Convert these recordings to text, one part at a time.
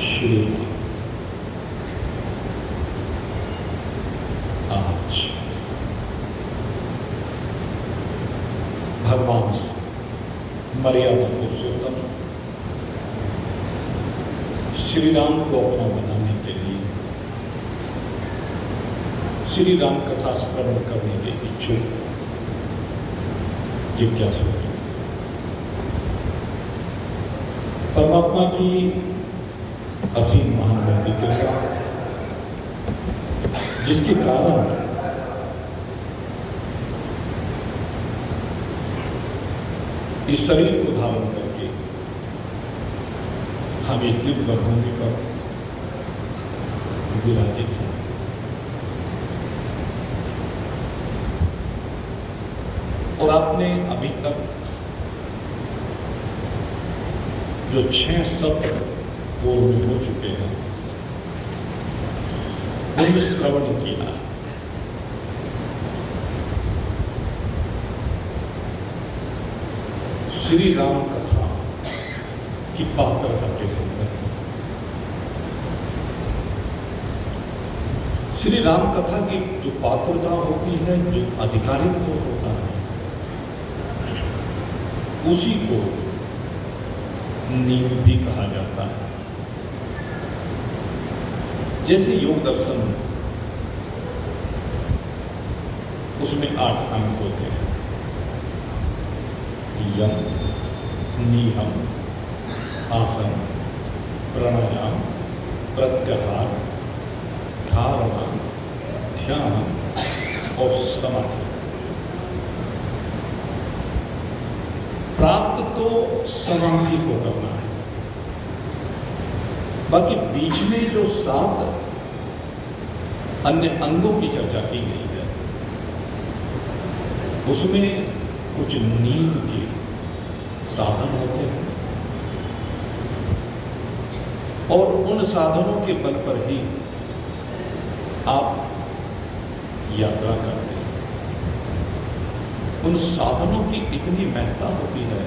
श्री आज भगवान मर्यादा पुरुषोत्तम श्री राम को अपना बनाने के लिए श्री राम कथा श्रवण करने के इच्छुक जिज्ञासु परमात्मा की असीम महान कृपा जिसके कारण इस शरीर को धारण करके हम इस दिव्य भूमि पर विराजित हैं। और आपने अभी तक जो 6 सत्र पूर्व हो चुके हैं उनमें श्रवण किया। श्री राम कथा की पात्रता के संदर्भ में श्री राम कथा की जो पात्रता होती है, जो अधिकारित्व होता है, उसी को नियम भी कहा जाता है। जैसे योग दर्शन उसमें 8 अंग होते हैं, यम, नियम, आसन, प्राणायाम, प्रत्याहार, धारणा, ध्यान और समाधि। प्राप्त तो समाधि को करना है, बाकी बीच में जो 7 अन्य अंगों की चर्चा की गई है उसमें कुछ नींद के साधन होते हैं और उन साधनों के बल पर ही आप यात्रा करते हैं। उन साधनों की इतनी महत्ता होती है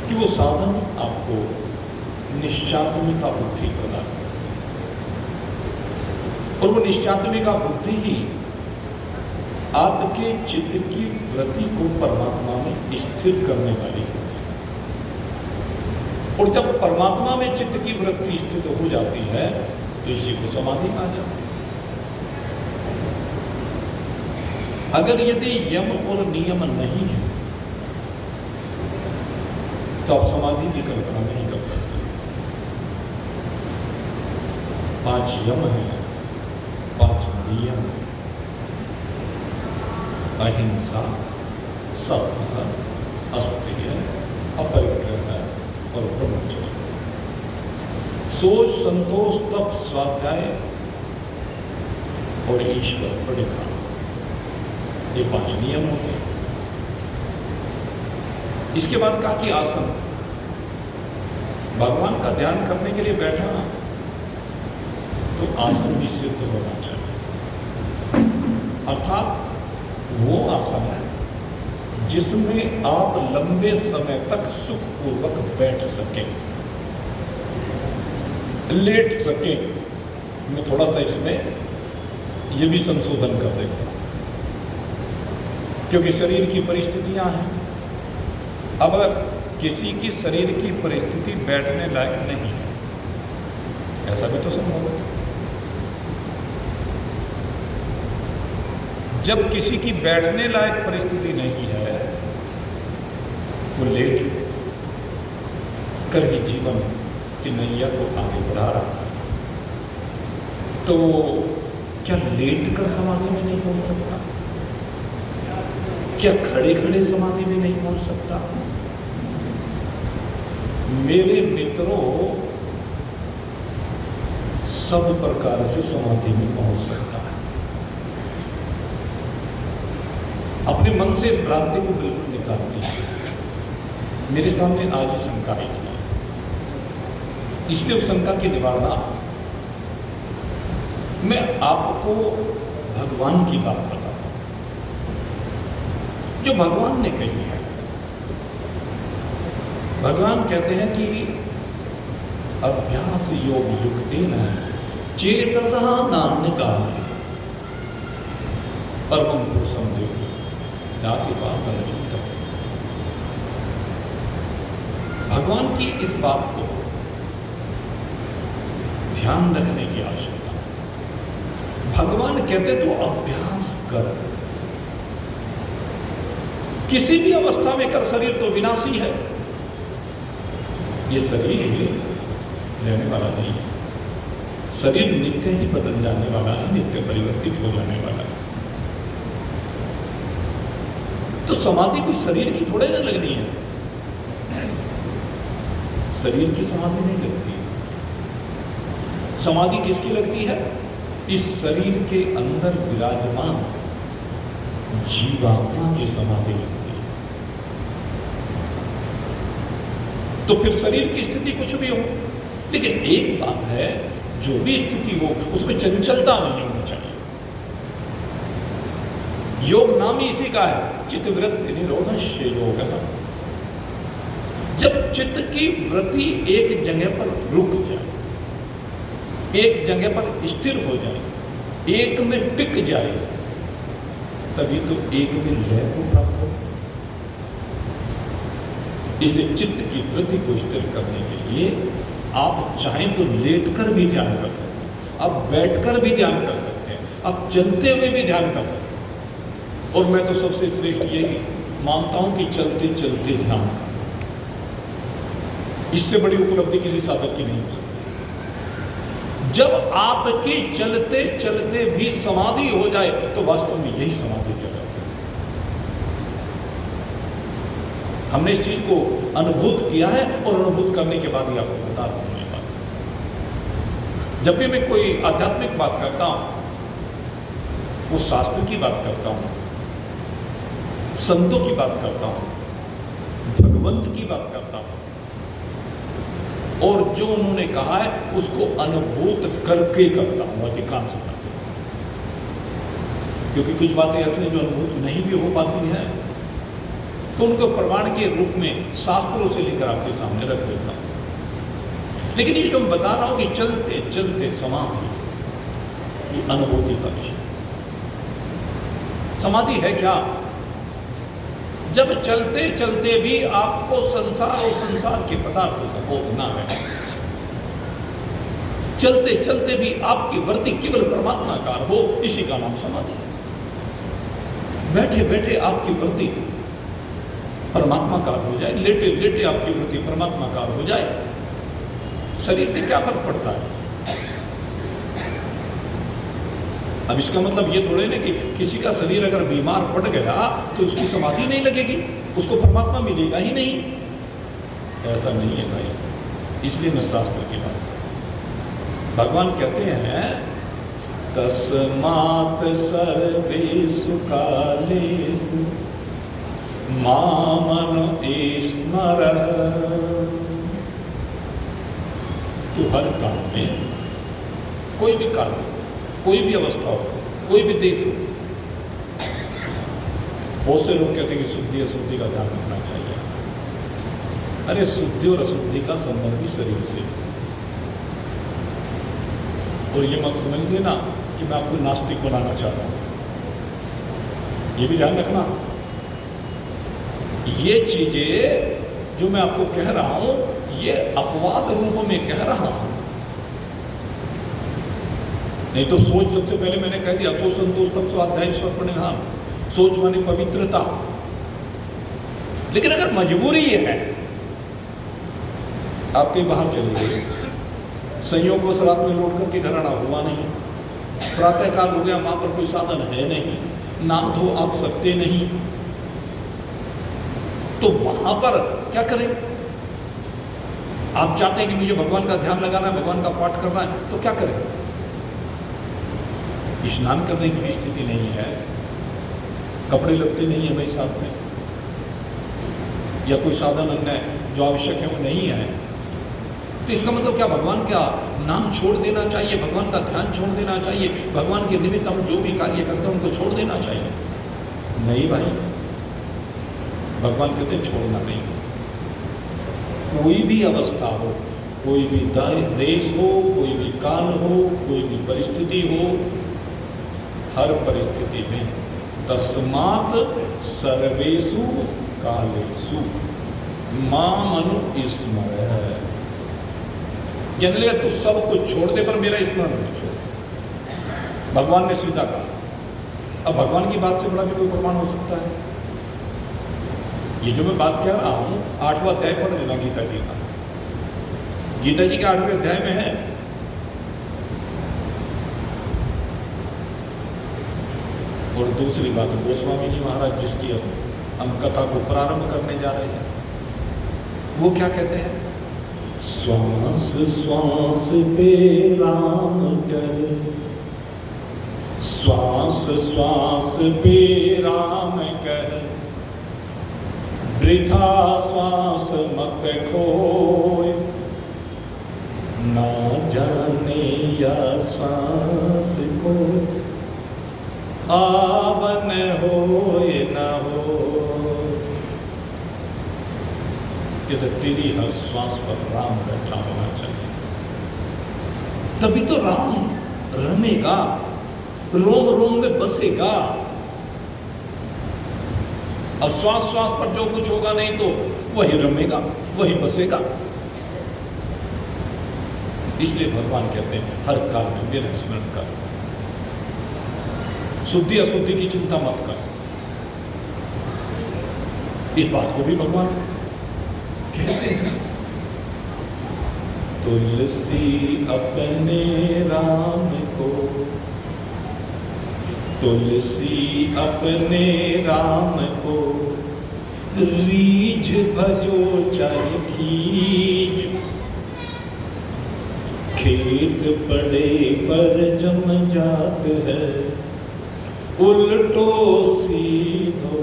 कि वो साधन आपको निश्चात्मिका बुद्धि प्रदान करते हैं और वो निश्चात्मिका बुद्धि ही आपके चित्त की वृत्ति को परमात्मा में स्थिर करने वाली होती है। और जब परमात्मा में चित्त की वृत्ति स्थित हो जाती है तो इसी को समाधि कहा जाता है। अगर यदि यम और नियम नहीं है तो आप समाधि की कल्पना नहीं कर सकते। 5 यम है, 5 नियम, अहिंसा, सत्य, अस्तेय, अपरिग्रह और ब्रह्मचर्य। सोच, संतोष, तप, स्वाध्याय और ईश्वर प्रणिधान, ये 5 नियम होते हैं। इसके बाद कहा कि आसन, भगवान का ध्यान करने के लिए बैठा तो आसन भी सिद्ध होना चाहिए, अर्थात वो आसन है जिसमें आप लंबे समय तक सुखपूर्वक बैठ सकें, लेट सकें। मैं थोड़ा सा इसमें ये भी संशोधन कर देता हूं क्योंकि शरीर की परिस्थितियां हैं। अब अगर किसी की शरीर की परिस्थिति बैठने लायक नहीं है, ऐसा भी तो संभव है। जब किसी की बैठने लायक परिस्थिति नहीं है, वो लेट कर ही जीवन की नैया को आगे बढ़ा रहा है, तो क्या लेट कर समाधि में नहीं पहुंच सकता? क्या खड़े खड़े समाधि में नहीं पहुंच सकता? मेरे मित्रों, सब प्रकार से समाधि में पहुंच सकता है। अपने मन से इस भ्रांति को बिल्कुल निकाल दीजिए। मेरे सामने आज ही शंका आई थी, इसलिए उस शंका के निवारण मैं आपको भगवान की बात बताता हूं जो भगवान ने कही है। भगवान कहते हैं कि अभ्यास योग युक्तेन चेतसः नान्यकामे परमं पुरुषं देव जाति पात रचित। भगवान की इस बात को ध्यान रखने की आवश्यकता। भगवान कहते तो अभ्यास कर, किसी भी अवस्था में कर, शरीर तो विनाशी है। ये शरीर रहने वाला नहीं है, शरीर नित्य ही बदल जाने वाला है, नित्य परिवर्तित हो जाने वाला है। तो समाधि कोई शरीर की थोड़े ना लगनी है, शरीर की समाधि नहीं लगती। समाधि किसकी लगती है? इस शरीर के अंदर विराजमान जीवात्मा की समाधि लगती है। तो फिर शरीर की स्थिति कुछ भी हो, लेकिन एक बात है, जो भी स्थिति हो उसमें चंचलता नहीं होनी चाहिए। योग नाम ही इसी का है, चित्तवृत्ति निरोधस्य योगः। जब चित्त की वृत्ति एक जगह पर रुक जाए, एक जगह पर स्थिर हो जाए, एक में टिक जाए, तभी तो एक में लय को प्राप्त हो। इसलिए चित्त की वृत्ति को स्थिर करने के लिए आप चाहें तो लेटकर भी ध्यान कर सकते हैं, आप बैठकर भी ध्यान कर सकते हैं, आप चलते हुए भी ध्यान कर सकते हैं। और मैं तो सबसे श्रेष्ठ यही मानता हूं कि चलते चलते ध्यान, इससे बड़ी उपलब्धि किसी साधक की नहीं हो सकती। जब आपकी चलते चलते भी समाधि हो जाए तो वास्तव में यही समाधि कहलाती है। हमने इस चीज को अनुभूत किया है और अनुभूत करने के बाद ही आपको बता रहा हूं ये बात। जब भी मैं कोई आध्यात्मिक बात करता हूं, वो शास्त्र की बात करता हूं, संतों की बात करता हूं, भगवंत की बात करता हूं, और जो उन्होंने कहा है उसको अनुभूत करके करता हूं अधिकांश बातें। क्योंकि कुछ बातें ऐसे हैं जो अनुभूत नहीं भी हो पाती हैं, तो उनको प्रमाण के रूप में शास्त्रों से लेकर आपके सामने रख देता हूं। लेकिन ये जो मैं बता रहा हूं कि चलते चलते समाधि, ये अनुभूति का विषय। समाधि है क्या? जब चलते चलते भी आपको संसार और संसार के पदार्थों का बोध ना है, चलते चलते भी आपकी वृत्ति केवल परमात्माकार हो, इसी का नाम समाधि है। बैठे बैठे आपकी वृत्ति परमात्माकार हो जाए, लेटे लेटे आपकी वृत्ति परमात्माकार हो जाए, शरीर से क्या फर्क पड़ता है? अब इसका मतलब ये थोड़े ना कि किसी का शरीर अगर बीमार पड़ गया तो उसकी समाधि नहीं लगेगी, उसको परमात्मा मिलेगा ही नहीं। ऐसा नहीं है भाई। इसलिए मैं शास्त्र की बात, भगवान कहते हैं तस्मात् सर्वेषु कालेषु मामन स्मर। तो हर काम में, कोई भी काम, कोई भी अवस्था हो, कोई भी देश हो, बहुत से लोग कहते हैं कि शुद्धि अशुद्धि का ध्यान रखना चाहिए। अरे शुद्धि और अशुद्धि का संबंध भी शरीर से। और ये मत समझ लेना कि मैं आपको नास्तिक बनाना चाहता हूं, ये भी ध्यान रखना। ये चीजें जो मैं आपको कह रहा हूं, ये अपवाद रूप में कह रहा हूं। नहीं तो सोच, सबसे पहले मैंने कह दिया, सोच संतोष तब स्वाध्याय स्वप्निधान। सोच माने पवित्रता। लेकिन अगर मजबूरी ये है, आप कहीं बाहर चले गए, संयोगवश रात में लौट करके घर आना हुआ नहीं, प्रातःकाल हो गया, वहां पर कोई साधन है नहीं, नहा धो आप सकते नहीं, तो वहां पर क्या करें? आप चाहते हैं कि मुझे भगवान का ध्यान लगाना है, भगवान का पाठ करना है, तो क्या करें? स्नान करने की भी स्थिति नहीं है, कपड़े लगते नहीं है भाई साथ में, या कोई साधन अन्य जो आवश्यक है वो नहीं है, तो इसका मतलब क्या भगवान का नाम छोड़ देना चाहिए, भगवान का ध्यान छोड़ देना चाहिए, भगवान के निमित्त हम जो भी कार्य करते हैं उनको छोड़ देना चाहिए? नहीं भाई, भगवान कहते हैं छोड़ना नहीं। कोई भी अवस्था हो, कोई भी देश हो, कोई भी काल हो, कोई भी परिस्थिति हो, हर परिस्थिति में तस्मात् सर्वेषु कालेषु माम अनुस्मर। कहने लगा तू सब कुछ छोड़ दे पर मेरा स्मरण मत छोड़। भगवान ने सीधा कहा। अब भगवान की बात से बड़ा भी कोई प्रमाण हो सकता है? ये जो मैं बात कह रहा हूं 8वां अध्याय पढ़ लेना गीता जी का। गीता जी के 8वें अध्याय में है। और दूसरी बात गोस्वामी जी महाराज जिसकी अब हम कथा को प्रारंभ करने जा रहे हैं, वो क्या कहते हैं? श्वास श्वास पे राम कर, श्वास श्वास पे राम कर, वृथा श्वास मत खोए, ना जाने या श्वास को आवन होए न हो। ये तो तेरी हर श्वास पर राम बैठा होना चाहिए, तभी तो राम रमेगा, रोम रोम में बसेगा। अब श्वास श्वास पर जो कुछ होगा नहीं तो वही रमेगा, वही बसेगा। इसलिए भगवान कहते हैं हर काल में मेरा स्मरण कर, शुद्धि अशुद्धि की चिंता मत कर। इस बात को भी भगवान कहते हैं। तुलसी अपने राम को, तुलसी अपने राम को, रीझ भजो चाहे खींच, खेत पड़े पर जम जात है, उल्टो सीधो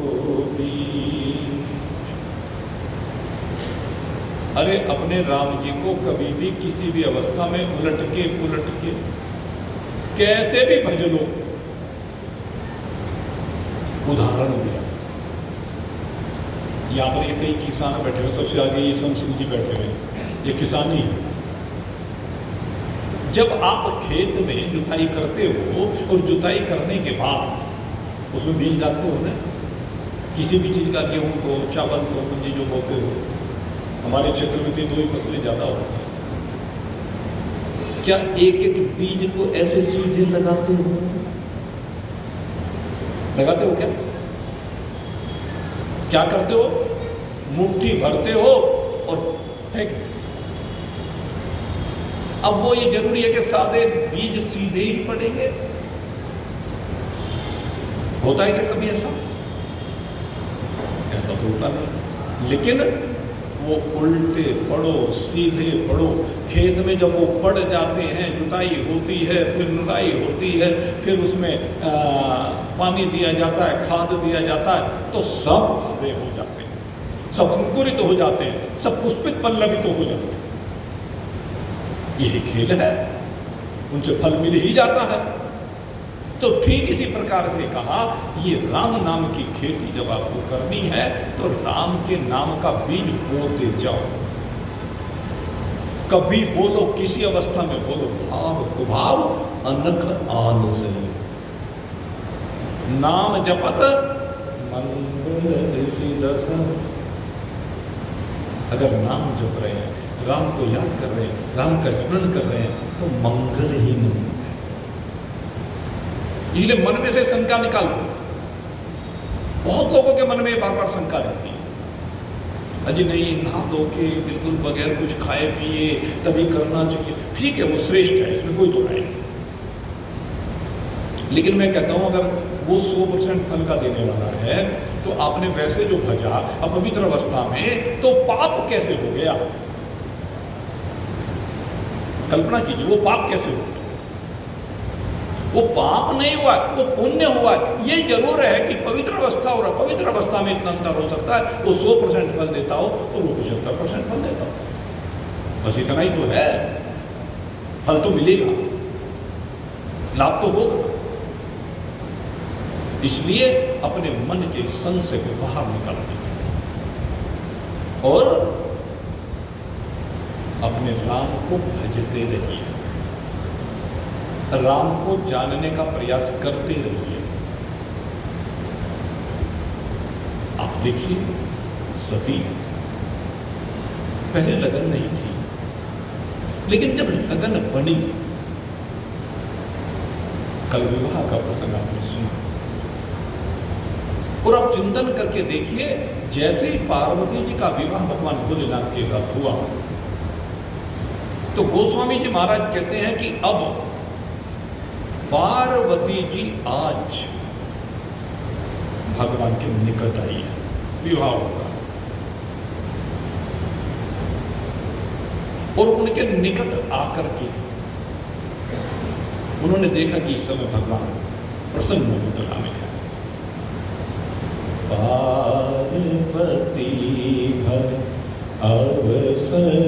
बीच। अरे अपने राम जी को कभी भी किसी भी अवस्था में उलट के पुलट के कैसे भी भज लो। उदाहरण दिया, यहां पर ये कई किसान बैठे हुए, सबसे आगे ये संत जी बैठे हुए, ये किसान ही है। जब आप खेत में जुताई करते हो और जुताई करने के बाद उसमें बीज डालते हो ना, किसी भी चीज का, गेहूं को, चावल को, मुझे जो बोते हो, हमारे क्षेत्र में तो 2 ही फसलें ज्यादा होती हैं। क्या एक एक बीज को ऐसे सीधे लगाते हो? लगाते हो क्या? क्या करते हो? मुट्ठी भरते हो और फेंक। अब वो ये जरूरी है कि सादे बीज सीधे ही पड़ेंगे? होता है क्या कभी ऐसा? ऐसा तो होता नहीं। लेकिन वो उल्टे पड़ो, सीधे पड़ो, खेत में जब वो पड़ जाते हैं, जुताई होती है, फिर निराई होती है, फिर उसमें पानी दिया जाता है, खाद दिया जाता है, तो सब हरे हो जाते हैं, सब अंकुरित हो जाते हैं, सब पुष्पित पल्लवित हो जाते हैं। यही खेल है, उनसे फल मिल ही जाता है। तो ठीक इसी प्रकार से कहा, ये राम नाम की खेती जब आपको करनी है तो राम के नाम का बीज बोते जाओ। कभी बोलो, किसी अवस्था में बोलो, भाव कुभाव अनख आन से, नाम जपत मंगल दशा। अगर नाम जप रहे हैं, राम को याद कर रहे हैं, राम का स्मरण कर रहे हैं, तो मंगल ही नहीं है। इसलिए मन में से शंका निकाल दो। बहुत लोगों के मन में बार बार शंका रहती है, अजी नहीं, नहा धो के बिल्कुल बगैर कुछ खाए पिए तभी करना चाहिए। ठीक है, वो श्रेष्ठ है, इसमें कोई तो राय नहीं। लेकिन मैं कहता हूं अगर वो 100% फल का देने वाला है, तो आपने वैसे जो भजा अपवित्र अवस्था में, तो पाप कैसे हो गया? कल्पना कीजिए, वो पाप कैसे हो गया? वो पाप नहीं हुआ, वो पुण्य हुआ। ये जरूर है कि पवित्र अवस्था और अपवित्र अवस्था में इतना अंतर हो सकता है। वो 100% फल देता हो और वो 75% फल देता हो। बस इतना ही तो है। फल तो मिलेगा, लाभ तो होगा। इसलिए अपने मन के संशय को बाहर निकाल दीजिए और अपने राम को भजते रहिए, राम को जानने का प्रयास करते रहिए। आप देखिए, सती पहले लगन नहीं थी, लेकिन जब लगन बनी, कल विवाह का प्रसंग आपने सुना, और आप चिंतन करके देखिए, जैसे ही पार्वती जी का विवाह भगवान भोलेनाथ के साथ हुआ, तो गोस्वामी जी महाराज कहते हैं कि अब पार्वती जी आज भगवान के निकट आई है, विवाह होगा, और उनके निकट आकर के उन्होंने देखा कि इस समय भगवान प्रसन्न मुद्रा में है। पार्वती भर अवसर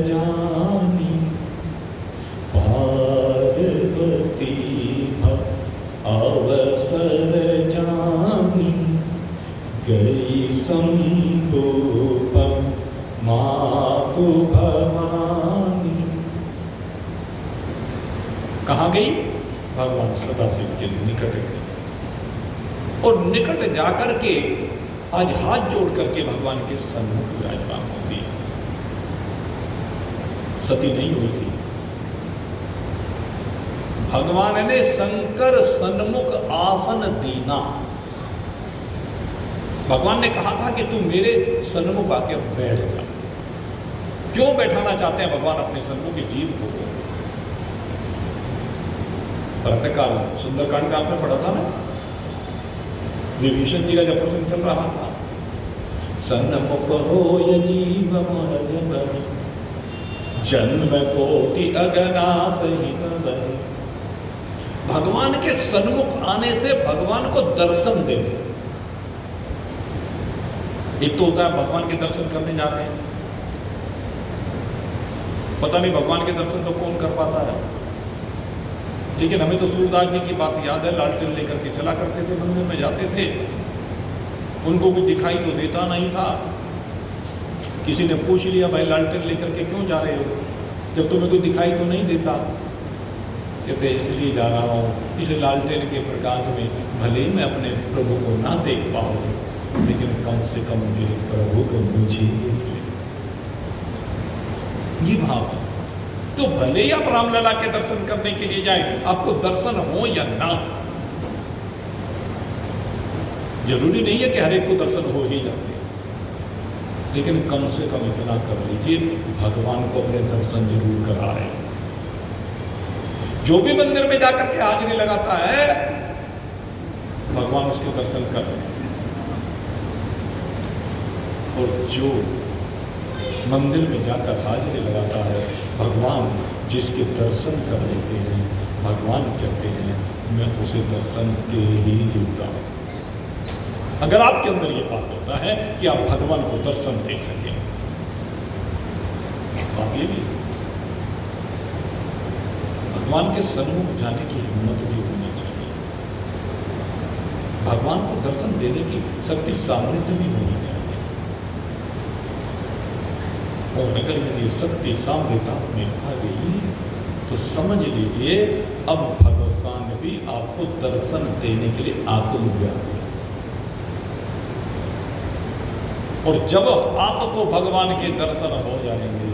जानी, पार्वती भर अवसर जानी, गई संभूपम मातु भवानी। कहाँ गई? भगवान सदाशिव के निकट गई, और निकट जाकर के आज हाथ जोड़ करके भगवान के सन्मुख विराजमान होती है। सती नहीं हुई थी, भगवान ने शंकर सन्मुख आसन दीना। भगवान ने कहा था कि तू मेरे सन्मुख आके बैठ जा। क्यों बैठाना चाहते हैं भगवान अपने सन्मुख के जीव को? प्रातःकाल सुंदरकांड का आपने पढ़ा था ना, विभीषण जी का जब प्रसंग चल रहा था, सन्मुख होय जीव मर जन्म कोटि अगना सहित बने। भगवान के सन्मुख आने से भगवान को दर्शन देने से, एक तो होता है भगवान के दर्शन करने जाते हैं, पता नहीं भगवान के दर्शन तो कौन कर पाता है, लेकिन हमें तो सूरदास जी की बात याद है, लालटेन लेकर के चला करते थे, मंदिर में जाते थे, उनको कुछ दिखाई तो देता नहीं था। किसी ने पूछ लिया, भाई लालटेन लेकर के क्यों जा रहे हो, जब तुम्हें कोई दिखाई तो नहीं देता? कहते इसलिए जा रहा हूँ, इस लालटेन के प्रकाश में भले ही मैं अपने प्रभु को ना देख पाऊँ, लेकिन कम से कम मेरे प्रभु को मुझे देख ले। ये भाव, तो भले ही आप रामलला के दर्शन करने के लिए जाए, आपको दर्शन हो या ना, जरूरी नहीं है कि हर एक को दर्शन हो ही जाते, लेकिन कम से कम इतना कर लीजिए, भगवान को अपने दर्शन जरूर कराए। जो भी मंदिर में जाकर के हाजिरी लगाता है, भगवान उसके दर्शन कर रहे हैं, और जो मंदिर में जाकर हाजिरी लगाता है, भगवान जिसके दर्शन कर लेते हैं, भगवान कहते हैं मैं उसे दर्शन दे ही देता हूं। अगर आपके अंदर ये बात होता है कि आप भगवान को दर्शन दे सकें, बात ये भी भगवान के सन्मुख जाने की हिम्मत भी होनी चाहिए, भगवान को दर्शन देने की शक्ति सामर्थ्य भी होनी चाहिए। और अगर यदि शक्ति सामर्थ्य में आ गई तो समझ लीजिए अब भगवान भी आपको दर्शन देने के लिए आकुल हुआ। और जब आपको भगवान के दर्शन हो जाएंगे,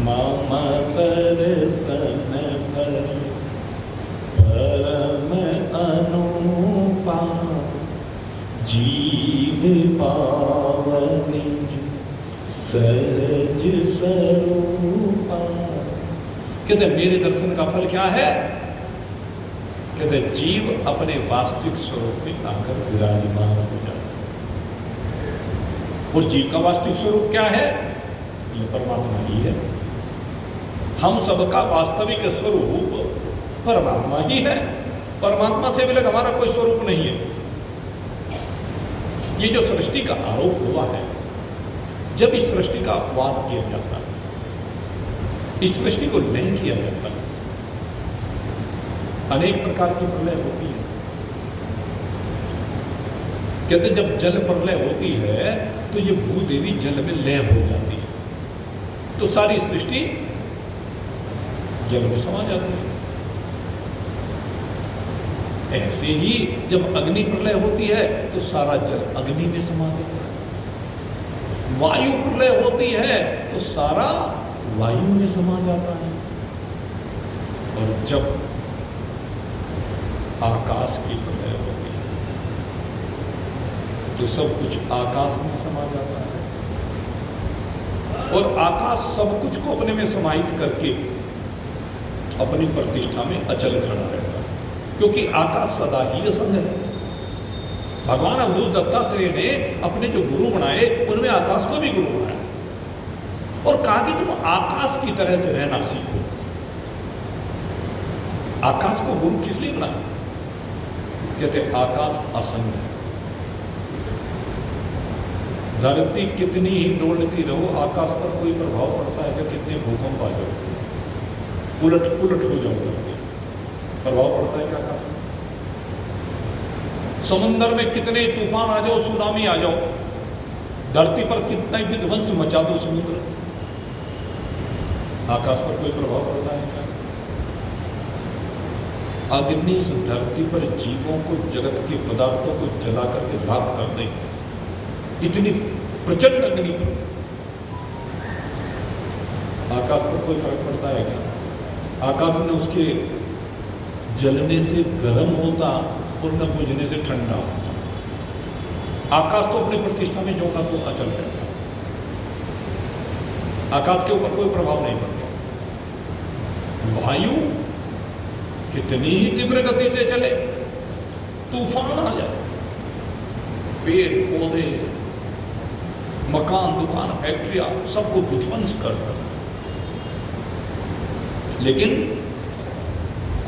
मम दर्शन परम अनुपा जीव पावनी सहज स्वरूपा। कहते मेरे दर्शन का फल क्या है? कहते जीव अपने वास्तविक स्वरूप में आकर विराजमान हो जाता। और जीव का वास्तविक स्वरूप क्या है? ये परमात्मा ही है। हम सबका वास्तविक स्वरूप परमात्मा ही है। परमात्मा से भी अलग हमारा कोई स्वरूप नहीं है। ये जो सृष्टि का आरोप हुआ है, जब इस सृष्टि का अपवाद किया जाता है, इस सृष्टि को लय किया जाता है, अनेक प्रकार की प्रलय होती है। कहते जब जल प्रलय होती है तो ये भूदेवी जल में लय हो जाती है। तो सारी सृष्टि जल में समा जाती है। ऐसे ही जब अग्नि प्रलय होती है तो सारा जल अग्नि में समा जाता है। वायु प्रलय होती है तो सारा वायु में समा जाता है। और जब आकाश की प्रलय होती है तो सब कुछ आकाश में समा जाता है। और आकाश सब कुछ को अपने में समाहित करके अपनी प्रतिष्ठा में अचल खड़ा रहता है, क्योंकि आकाश सदा ही असंग है। भगवान अवधूत दत्तात्रेय ने अपने जो गुरु बनाए उनमें आकाश को भी गुरु बनाया और कहा कि तुम आकाश की तरह से रहना सीखो। आकाश को गुरु किस लिए बनाया? कहते आकाश असंग है। धरती कितनी ही डोलती रहो, आकाश पर कोई प्रभाव पड़ता है? कितने भूकंप आ जाओ, उलट पुलट हो जाओ, धरती प्रभाव पड़ता है क्या आकाश में? समुद्र में कितने तूफान आ जाओ, सुनामी आ जाओ, धरती पर कितना ही विध्वंस मचा दो समुद्र, आकाश पर कोई प्रभाव पड़ता है क्या? अग्नि इस धरती पर जीवों को, जगत के पदार्थों को जला करके राख कर दे, इतनी प्रचंड अग्नि पर आकाश पर कोई फर्क पड़ता है क्या? आकाश में उसके जलने से गर्म होता और न बुझने से ठंडा होता। आकाश तो अपनी प्रतिष्ठा में जो का तो अचल रहता, आकाश के ऊपर कोई प्रभाव नहीं पड़ता। वायु कितनी ही तीव्र गति से चले, तूफान आ जाए, पेड़ पौधे, मकान दुकान फैक्ट्रियां सबको विध्वंस कर देता, लेकिन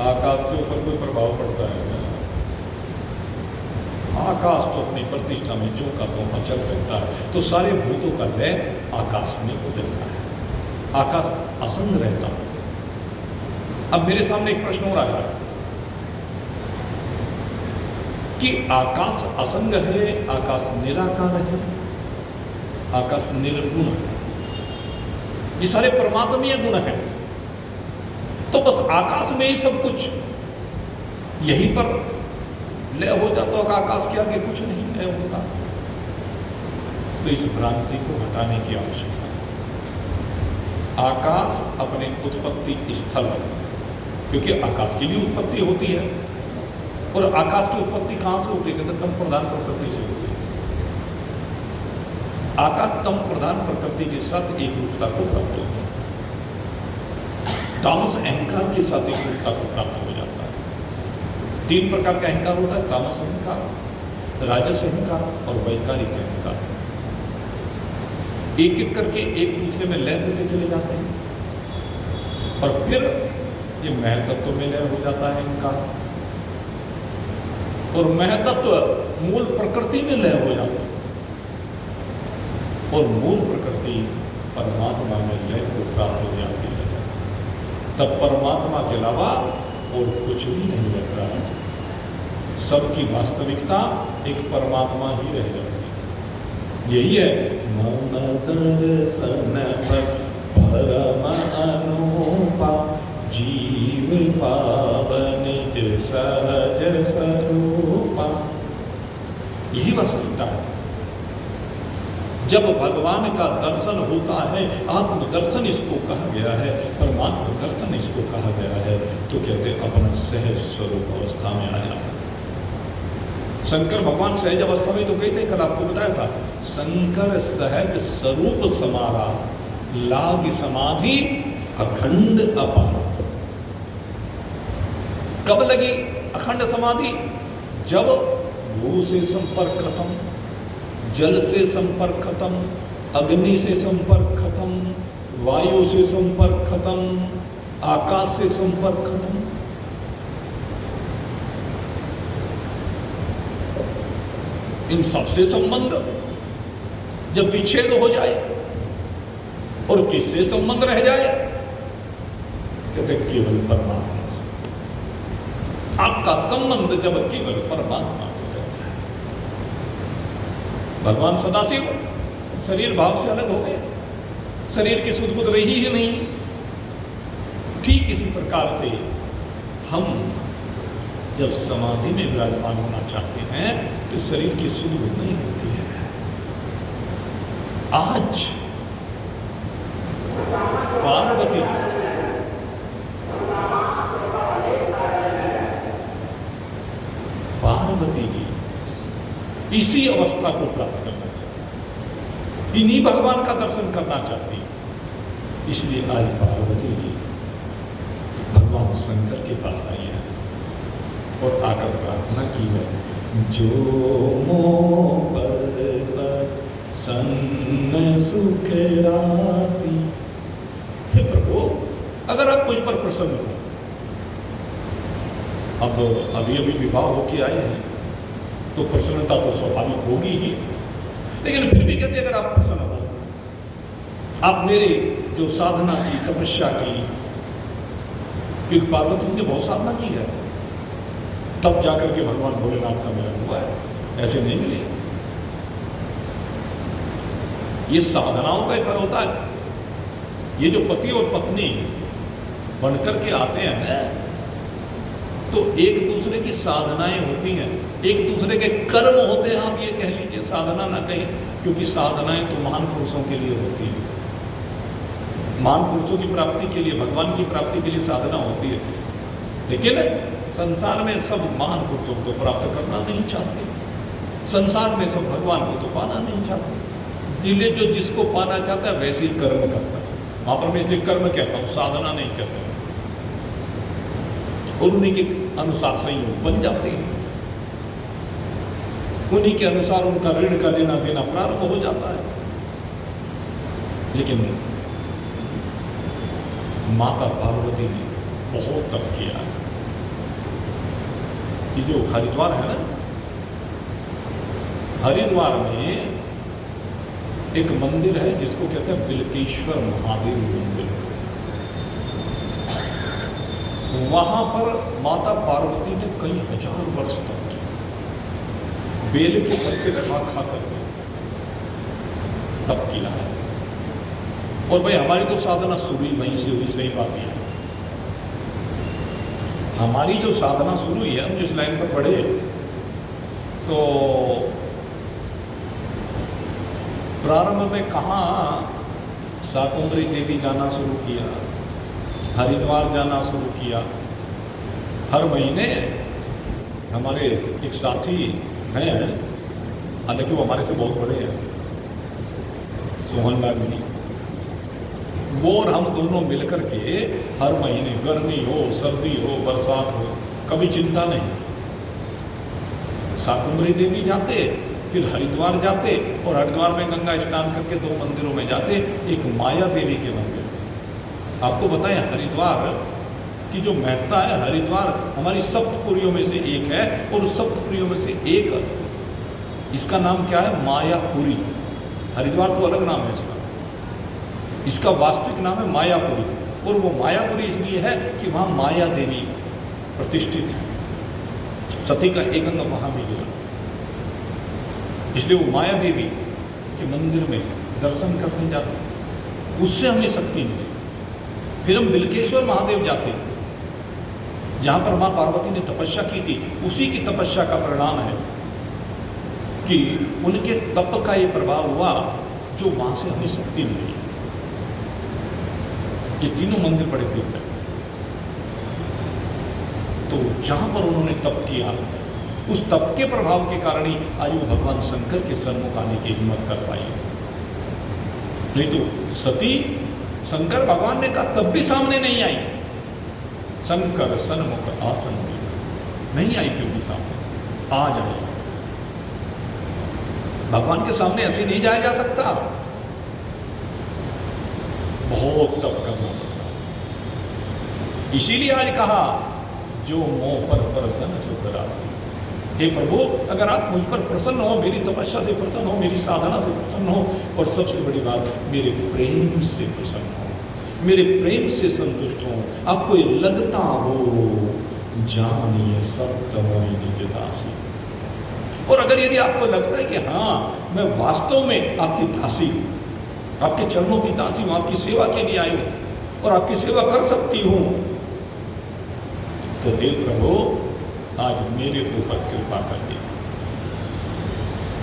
आकाश के ऊपर कोई प्रभाव पड़ता है? आकाश तो अपनी प्रतिष्ठा में जो का तो अचल रहता है। तो सारे भूतों का लय आकाश में हो जाता है, आकाश असंग रहता है। अब मेरे सामने एक प्रश्न हो रहा है कि आकाश असंग है, आकाश निराकार है, आकाश निर्गुण है, ये सारे परमात्मीय गुण है। तो बस आकाश में ही सब कुछ, यहीं पर लय हो जाता है, आकाश के आगे कुछ नहीं लय होता। तो इस भ्रांति को हटाने की आवश्यकता है। आकाश अपने उत्पत्ति स्थल, क्योंकि आकाश की भी उत्पत्ति होती है, और आकाश की उत्पत्ति कहां से होती है? कहते तम प्रधान प्रकृति से होती है। आकाश तम प्रधान प्रकृति के साथ एक रूपता को प्राप्त हो जाता है, तामस अहंकार के साथ एक रूपता को प्राप्त हो जाता है। 3 प्रकार का अहंकार होता है, तामस अहंकार, राजस अहंकार और वैकारिक अहंकार। एक एक करके एक दूसरे में लय होते चले जाते हैं, और फिर ये महतत्व में लय हो जाता है अहंकार, और महतत्व मूल प्रकृति में लय हो जाता है, और मूल प्रकृति परमात्मा में लय को प्राप्त हो जाती है। तब परमात्मा के अलावा और कुछ भी नहीं रहता है। सबकी वास्तविकता एक परमात्मा ही रह जाती है। यही है मम दर्शन परम अनुपा जीव पावन सहज स्वरूपा, यही वास्तविकता है। जब भगवान का दर्शन होता है, आत्मदर्शन इसको कहा गया है, परमात्मा दर्शन इसको कहा गया है, तो कहते अपना सहज स्वरूप अवस्था में आ जाता है। शंकर भगवान सहज अवस्था में तो कहते, कल आपको बताया था, शंकर सहज स्वरूप समारा लाग समाधि अखंड अपार। कब लगी अखंड समाधि? जब भू से संपर्क खत्म, जल से संपर्क खत्म, अग्नि से संपर्क खत्म, वायु से संपर्क खत्म, आकाश से संपर्क खत्म। इन सबसे संबंध जब विच्छेद हो जाए, और किससे संबंध रह जाए? कहते केवल परमात्मा से। आपका संबंध जब केवल परमात्मा से रहता है। भगवान सदाशिव शरीर भाव से अलग हो गए, शरीर की सुध बुध रही ही नहीं। ठीक इसी प्रकार से हम जब समाधि में विराजमान होना चाहते हैं तो शरीर की सुध बुध नहीं होती है। आज पार्वती इसी अवस्था को प्राप्त करना चाहती, इन्हीं भगवान का दर्शन करना चाहती। इसलिए आज पार्वती जी भगवान शंकर के पास आई है और आकर प्रार्थना की है, जो मोह पर सन्न सुख राशि। हे प्रभु, अगर आप मुझ पर प्रसन्न हो, अब अभी विवाह होके आए हैं तो प्रसन्नता तो स्वाभाविक होगी ही, लेकिन फिर भी कहते अगर आप प्रसन्न हो, आप मेरे जो साधना की, तपस्या की, क्योंकि पार्वती ने बहुत साधना की है, तब जाकर के भगवान भोलेनाथ का मिलन हुआ है, ऐसे नहीं मिले। ये साधनाओं का एक फल होता है। ये जो पति और पत्नी बनकर के आते हैं तो एक दूसरे की साधनाएं होती हैं, एक दूसरे के कर्म होते हैं। आप ये कह लीजिए, साधना ना कहें, क्योंकि साधनाएं तो महान पुरुषों के लिए होती है। महान पुरुषों की प्राप्ति के लिए, भगवान की प्राप्ति के लिए साधना होती है। लेकिन संसार में सब महान पुरुषों को प्राप्त करना नहीं चाहते, संसार में सब भगवान को तो पाना नहीं चाहते। दिले जो जिसको पाना चाहता है वैसे ही कर्म करता है। वहां पर मैं इसलिए कर्म कहता हूं, साधना नहीं कहता हूं। और उन्हीं के अनुसार संयोग बन जाते हैं, उन्हीं के अनुसार उनका ऋण का लेना देना प्रारंभ हो जाता है। लेकिन माता पार्वती ने बहुत तप किया। ये जो हरिद्वार है ना, हरिद्वार में एक मंदिर है जिसको कहते हैं बिल्केश्वर महादेव मंदिर। वहां पर माता पार्वती ने कई हजार वर्ष तक बेल के पत्ते खा खा करके तप किया है। और भाई हमारी तो साधना शुरू ही वहीं से हुई, सही बात है। हमारी जो साधना शुरू हुई है, हम जिस लाइन पर पढ़े तो प्रारंभ में कहाँ शाकुंभरी देवी जाना शुरू किया, हरिद्वार जाना शुरू किया। हर महीने हमारे एक साथी हैं, हालांकि वो हमारे से बहुत बड़े हैं, सोहन लाल जी, वो और हम दोनों मिलकर के हर महीने, गर्मी हो, सर्दी हो, बरसात हो, कभी चिंता नहीं, शाकुंभरी देवी जाते, फिर हरिद्वार जाते, और हरिद्वार में गंगा स्नान करके 2 मंदिरों में जाते। एक माया देवी के मंदिर, आपको बताएं हरिद्वार की जो महत्ता है, हरिद्वार हमारी सप्तपुरियों में से एक है, और उस सप्तपुरियों में से एक, इसका नाम क्या है, मायापुरी। हरिद्वार तो अलग नाम है इसका, इसका वास्तविक नाम है मायापुरी। और वो मायापुरी इसलिए है कि वहाँ माया देवी प्रतिष्ठित है, सती का एक अंग वहाँ भी गिरा, इसलिए वो माया देवी के मंदिर में दर्शन करने जाते, उससे हमें शक्ति मिली। फिर हम बिल्केश्वर महादेव जाते, जहाँ पर माँ पार्वती ने तपस्या की थी, उसी की तपस्या का परिणाम है कि उनके तप का ये प्रभाव हुआ, जो वहाँ से हमें शक्ति मिली। ये तीनों मंदिर बड़े दिव्य हैं। तो जहाँ पर उन्होंने तप किया, उस तप के प्रभाव के कारण ही आज वो भगवान शंकर के सन्मुख आने की हिम्मत कर पाई। नहीं तो सती शंकर भगवान ने कहा तब भी सामने नहीं आई, शंकर सन्मुख आसन नहीं आई, फिर भी सामने आ जाए। भगवान के सामने ऐसे नहीं जाया जा सकता, बहुत तप करना पड़ता। इसीलिए आज कहा, जो मोह पर प्रसन्न सुख राशि। हे प्रभु, अगर आप मुझ पर प्रसन्न हो, मेरी तपस्या से प्रसन्न हो, मेरी साधना से प्रसन्न हो, और सबसे बड़ी बात मेरे प्रेम से प्रसन्न हो, मेरे प्रेम से संतुष्ट हो, आपको ये लगता हो जानिए सब तमोई निज दासी। और अगर यदि आपको लगता है कि हाँ मैं वास्तव में आपकी दासी हूं, आपके चरणों की दासी हूं, आपकी सेवा के लिए आई हूं और आपकी सेवा कर सकती हूं। तो हे प्रभु आज मेरे ऊपर कृपा कर दे।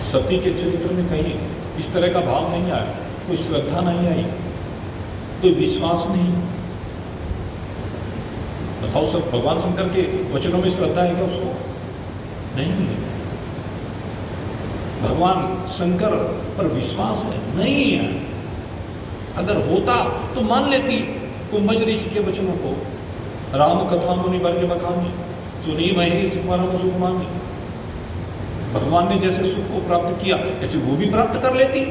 सती के चरित्र में कहीं इस तरह का भाव नहीं आया, कोई श्रद्धा नहीं आई, कोई विश्वास नहीं। बताओ सब भगवान शंकर के वचनों में श्रद्धा है क्या उसको? नहीं है। भगवान शंकर पर विश्वास है? नहीं है। अगर होता तो मान लेती कुंभज ऋषि के वचनों को। राम कथा मुनि वर्ग बखानी, सुनी महेश परम सुख मानी। भगवान ने जैसे सुख को प्राप्त किया ऐसे वो भी प्राप्त कर लेती।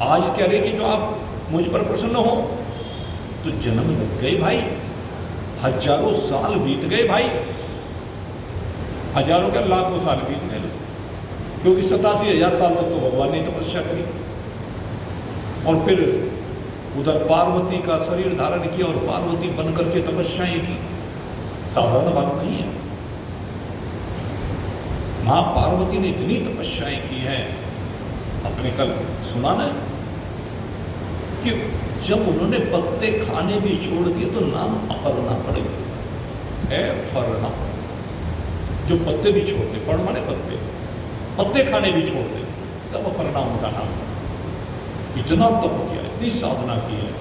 आज कह रहे कि जो आप मुझ पर प्रसन्न हो, तो जन्म लग गए भाई, हजारों साल बीत गए भाई, हजारों क्या लाखों साल बीत गए, क्योंकि 87,000 साल तक तो भगवान ने तपस्या करी और फिर उधर पार्वती का शरीर धारण किया और पार्वती बनकर के तपस्याएं की। साधारण बात नहीं है। मां पार्वती ने इतनी तपस्याएं की हैं, आपने कल सुना ना कि जब उन्होंने पत्ते खाने भी छोड़ दिए तो नाम अपर्णा पड़ गए। अपर्णा, जो पत्ते भी छोड़ दे, पर्ण माने पत्ते, पत्ते खाने भी छोड़ दे, तब अपर्णा उनका नाम। इतना तप किया, इतनी साधना की है,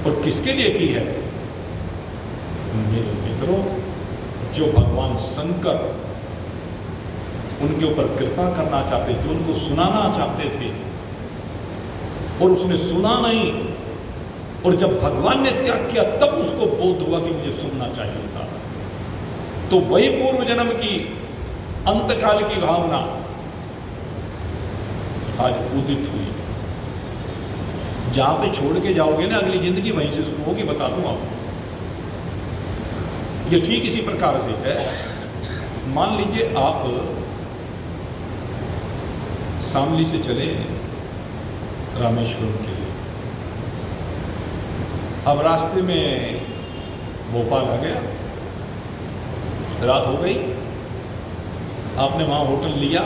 और किसके लिए की है? मेरे मित्रों, जो भगवान शंकर उनके ऊपर कृपा करना चाहते, जो उनको सुनाना चाहते थे और उसने सुना नहीं, और जब भगवान ने त्याग किया तब उसको बोध हुआ कि मुझे सुनना चाहिए था। तो वही पूर्व जन्म की अंतकाल की भावना आज उदित हुई। जहां पे छोड़ के जाओगे ना, अगली जिंदगी वहीं से शुरू होगी, बता दूं आपको। ये ठीक इसी प्रकार से है। मान लीजिए आप शामली से चले रामेश्वरम के लिए, अब रास्ते में भोपाल आ गया, रात हो गई, आपने वहां होटल लिया,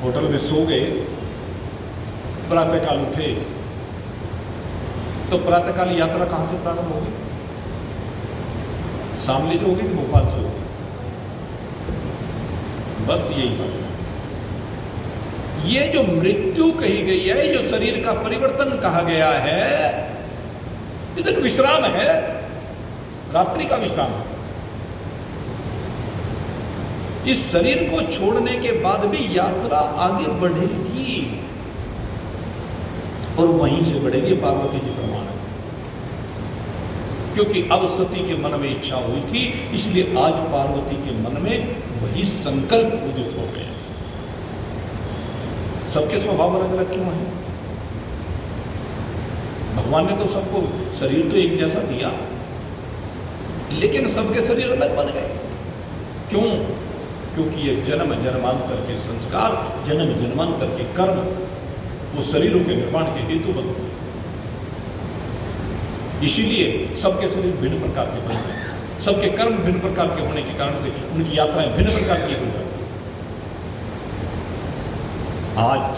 होटल में सो गए, प्रातःकाल उठे, तो प्रातःकाल यात्रा कहां से प्रारंभ होगी? शामली से होगी कि भोपाल से होगी? बस यही बात है। ये जो मृत्यु कही गई है, जो शरीर का परिवर्तन कहा गया है, ये तो एक विश्राम है, रात्रि का विश्राम है। इस शरीर को छोड़ने के बाद भी यात्रा आगे बढ़ेगी, और वहीं से बढ़ेगी। पार्वती जी प्रमाण है, क्योंकि अब सती के मन में इच्छा हुई थी, इसलिए आज पार्वती के मन में वही संकल्प उदित हो गए। सबके स्वभाव अलग अलग क्यों है? भगवान ने तो सबको शरीर तो एक जैसा दिया, लेकिन सबके शरीर अलग बन गए। क्यों? क्योंकि ये जन्म जन्मांतर के संस्कार, जन्म जन्मांतर के कर्म, वो शरीरों के निर्माण के हेतु बनते हैं। इसीलिए सबके शरीर भिन्न प्रकार के बनते हैं, सबके कर्म भिन्न प्रकार के होने के कारण से उनकी यात्राएं भिन्न प्रकार की हो जाती हैं। आज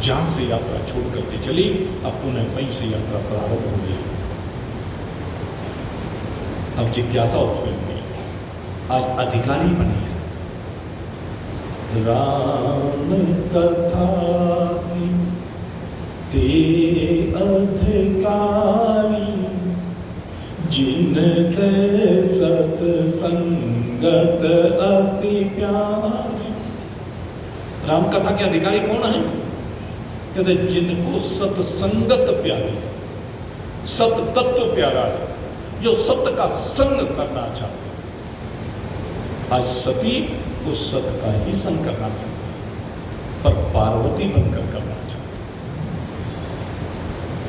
जहां से यात्रा छोड़ करके चली, अब पुनः वहीं से यात्रा प्रारंभ हो गई। अब जिज्ञासा उत्पन्न हुई, आज अधिकारी बने हैं। राम कथा ते अधिकारी, जिनते सत्संगत अति प्यारी। राम कथा के अधिकारी कौन है? कहते जिनको सत्संगत प्यारी, सत तत्व प्यारा है, जो सत्य का संग करना चाहते हैं। आज सती उस सत्य का ही संग करना चाहती है, पर पार्वती बनकर करना चाहती है।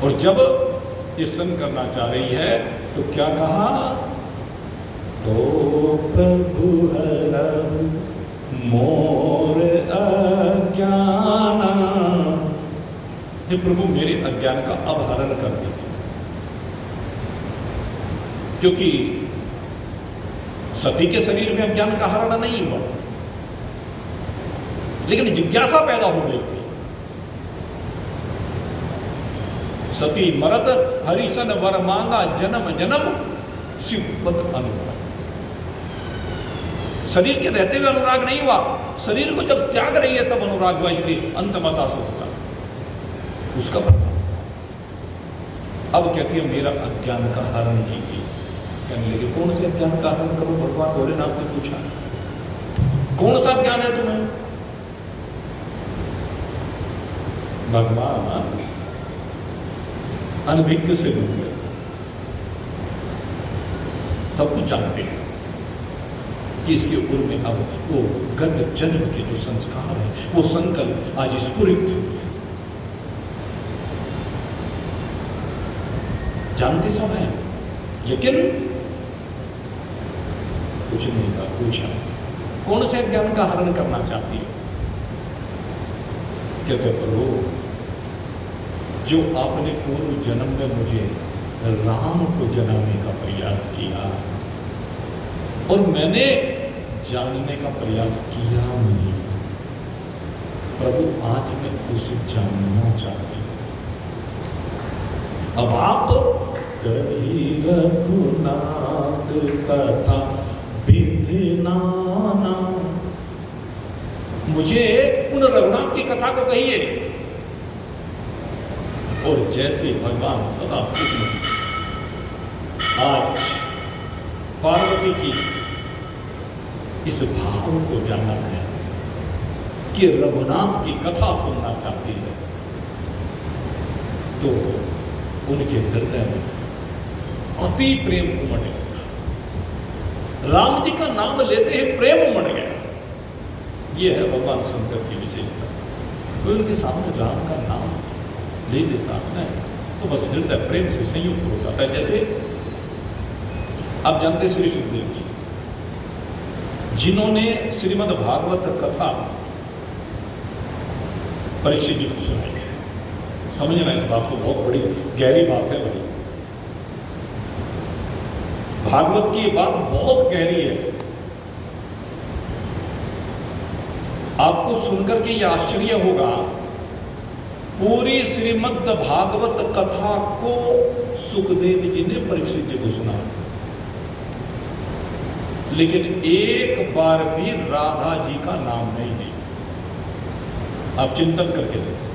और जब ये संग करना चाह रही है तो क्या कहा? तो प्रभु हरहु मोर अज्ञाना, हे प्रभु मेरे अज्ञान का अपहरण कर दीजिए। क्योंकि सती के शरीर में अज्ञान का हरण नहीं हुआ, लेकिन जिज्ञासा पैदा हो गई थी। सती मरत हरिसन वर मांगा जन्म जन्म शिवपद अनुराग। शरीर के रहते हुए अनुराग नहीं हुआ, शरीर को जब त्याग रही है तब अनुराग हुआ, इसलिए अंतमता से होता उसका परिणाम। अब कहती है मेरा अज्ञान का हरण कीजिए। कहने लगे कौन से अज्ञान का हरण करो? भगवान भोलेनाथ ने पूछा कौन सा ज्ञान है तुम्हें? भगवान अनभिज्ञ से बोले, सब कुछ जानते हैं कि इसके ऊपर में अब वो गत जन्म के जो संस्कार है, वो संकल्प आज स्फुरित हुए। जानते सब हैं, लेकिन कुछ नहीं था। पूछा कौन से ज्ञान का हरण करना चाहती हो? कहते प्रभु, जो आपने पूर्व जन्म में मुझे राम को जनाने का प्रयास किया और मैंने जानने का प्रयास किया नहीं, प्रभु आज मैं उसे जानना चाहती हूं। अब आप करी रघुनाथ कथा विधिनाना, मुझे उन रघुनाथ की कथा को कहिए। और जैसे भगवान सदा सिद्ध आज पार्वती की इस भाव को जानना है कि रघुनाथ की कथा सुनना चाहती है, तो उनके हृदय में अति प्रेम उमड़ गया। राम जी का नाम लेते ही प्रेम उमड़ गया। यह है भगवान शंकर की विशेषता। कोई उनके सामने राम का नाम ले लेता है तो बस हृदय प्रेम से संयुक्त हो जाता है। जैसे आप जानते श्री सुखदेव जी, जिन्होंने श्रीमद् भागवत कथा परीक्षित जी को सुनाई है। समझना इस बात को, बहुत बड़ी गहरी बात है बड़ी। भागवत की ये बात बहुत गहरी है। आपको सुनकर के ये आश्चर्य होगा, पूरी श्रीमद् भागवत कथा को सुखदेव जी ने परीक्षित जी को सुना, लेकिन एक बार भी राधा जी का नाम नहीं लिया। आप चिंतन करके देखो,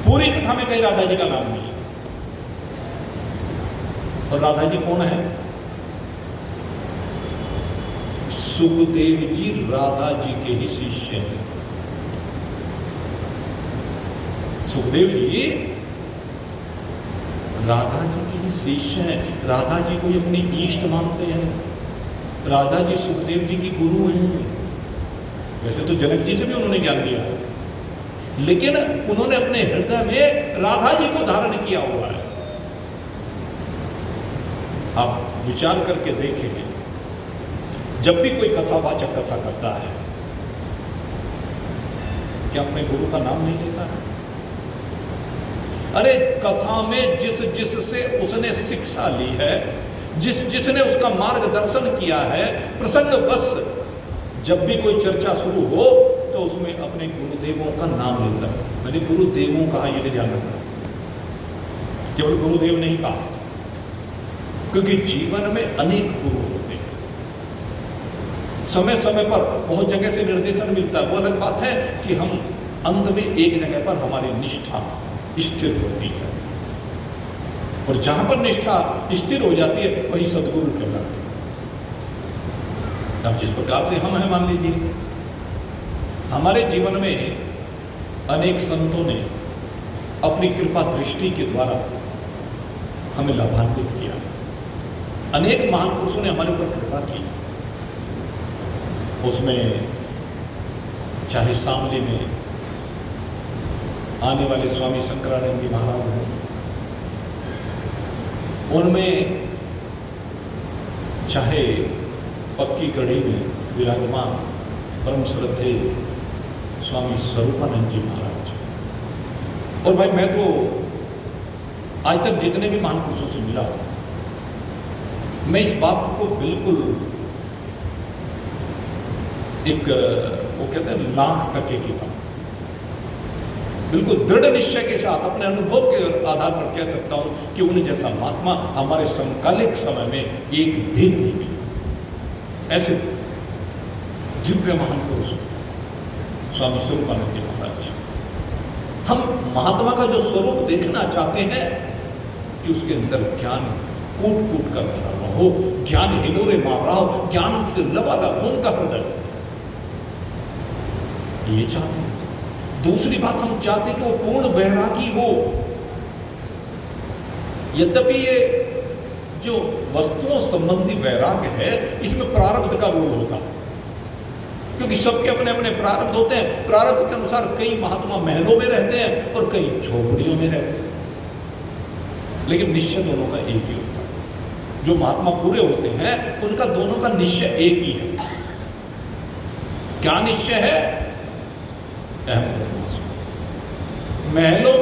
पूरी कथा में कहीं राधा जी का नाम नहीं है। और राधा जी कौन है? सुखदेव जी राधा जी के ही शिष्य हैं। सुखदेव जी राधा जी के ही शिष्य हैं। राधा जी को अपनी इष्ट मानते हैं। राधा जी सुखदेव जी की गुरु हैं। वैसे तो जनक जी से भी उन्होंने ज्ञान लिया, लेकिन उन्होंने अपने हृदय में राधा जी को धारण किया हुआ है। आप विचार करके देखेंगे, जब भी कोई कथावाचक कथा करता है, क्या अपने गुरु का नाम नहीं लेता है? अरे कथा में जिससे उसने शिक्षा ली है, जिसने उसका मार्गदर्शन किया है, प्रसंग बस जब भी कोई चर्चा शुरू हो तो उसमें अपने गुरुदेवों का नाम लेता है। मैंने गुरुदेवों कहा, ये ध्यान रखना, केवल गुरुदेव नहीं कहा, क्योंकि जीवन में अनेक गुरु होते हैं। समय समय पर बहुत जगह से निर्देशन मिलता है, वो अलग बात है कि हम अंत में एक जगह पर हमारी निष्ठा स्थिर होती है, और जहां पर निष्ठा स्थिर हो जाती है वही सदगुरु कहलाते हैं। अब जिस प्रकार से हम हैं, मान लीजिए हमारे जीवन में अनेक संतों ने अपनी कृपा दृष्टि के द्वारा हमें लाभान्वित किया। अनेक महान पुरुषों ने हमारे ऊपर कृपा की। उसमें चाहे सामने में आने वाले स्वामी शंकरानंद जी महाराज हैं, उनमें चाहे पक्की गढ़ी में विराजमान परम श्रद्धेय स्वामी स्वरूपानंद जी महाराज, और भाई मैं तो आज तक जितने भी महान पुरुषों से मिला, मैं इस बात को बिल्कुल एक वो कहते हैं 1,00,000% की बात, बिल्कुल दृढ़ निश्चय के साथ अपने अनुभव के आधार पर कह सकता हूं कि उन्हें जैसा महात्मा हमारे समकालिक समय में एक भी नहीं मिला। ऐसे दिव्य महान पुरुष स्वामी स्वरूपानंद महाराज। हम महात्मा का जो स्वरूप देखना चाहते हैं कि उसके अंदर ज्ञान कूट कूट कर भरा हुआ हो, ज्ञान हिलोरे मार रहा हो, ज्ञान से लबालब हो उनका हृदय, ये चाहते हैं। दूसरी बात, हम चाहते हैं कि वो पूर्ण वैरागी हो। यद्यपि ये जो वस्तुओं संबंधी वैराग्य है इसमें प्रारब्ध का रोल होता है, क्योंकि सबके अपने अपने प्रारब्ध होते हैं। प्रारब्ध के अनुसार कई महात्मा महलों में रहते हैं और कई झोपड़ियों में रहते हैं, लेकिन निश्चय दोनों का एक ही होता है। जो महात्मा पूरे होते हैं उनका दोनों का निश्चय एक ही है। क्या निश्चय है? महलों